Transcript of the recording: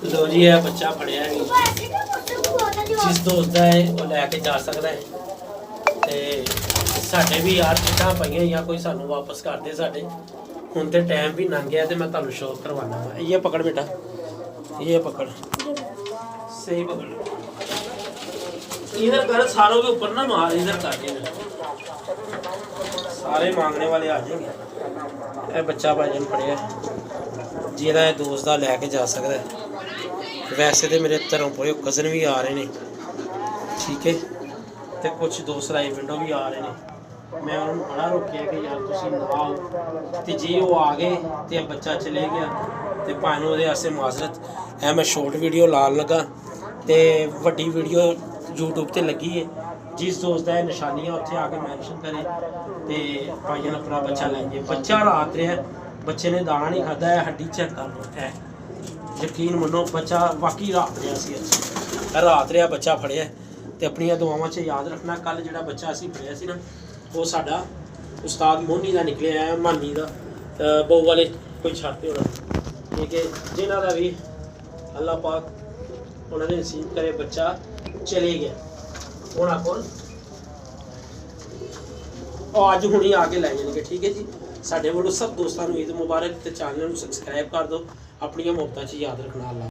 लो जी है बच्चा फड़िया है जिस दोस्त का है वो लैके जा सकता है ते साडे भी यार चिट्टां पईयां या कोई सानू वापस कर दे साडे हुण ते टाइम भी लंघ गया ते मैं तुहानू शो करवाना वा ये पकड़ बेटा ये पकड़ सही पकड़ इधर कर सारों के ऊपर ना मार इधर कर इधर सारे मांगने वाले आ जाएंगे ये बच्चा भाईजान फड़िया जिहदा है दोस्त का लैके जा सकता है वैसे तो मेरे धर्मपुरे कज़न भी आ रहे हैं ठीक है तो कुछ दोस्त लाइव विंडो भी आ रहे हैं मैं उन्होंने बड़ा रोकिया कि यार तुम ना आओ तो जे वो आ गए तो बच्चा चले गया तो भावें वो माजरत है मैं शॉर्ट वीडियो लान लगा तो वड्डी वीडियो यूट्यूब पर लगी है जिस दोस्त का निशानी है उत्थे आके मैंशन करे तो भाईजान अपना बच्चा लै जाए बच्चा रात रहा बच्चे ने दाना नहीं खादा है हड्डी चेक कर लो है यकीन मनो बच्चा वाकई रात रहा सी रात रहा बच्चा फड़िया तो अपन दुआवां च याद रखना कल जो बच्चा असी फड़िया सी ना वो साडा उस्ताद मोहनी का निकले है मानी का बहू वाले कोई छाते होना ठीक है जिन्हों का भी अल्लाह पाक उन्होंने नसीब करे बच्चा चले गया हूँ आपको अज हूँ ही आके लै जाएंगे ठीक है जी साढ़े वालों सब दोस्तों ईद मुबारक तो चैनल में सबसक्राइब कर दो अपनी मुहब्बत याद रखना अल्लाह।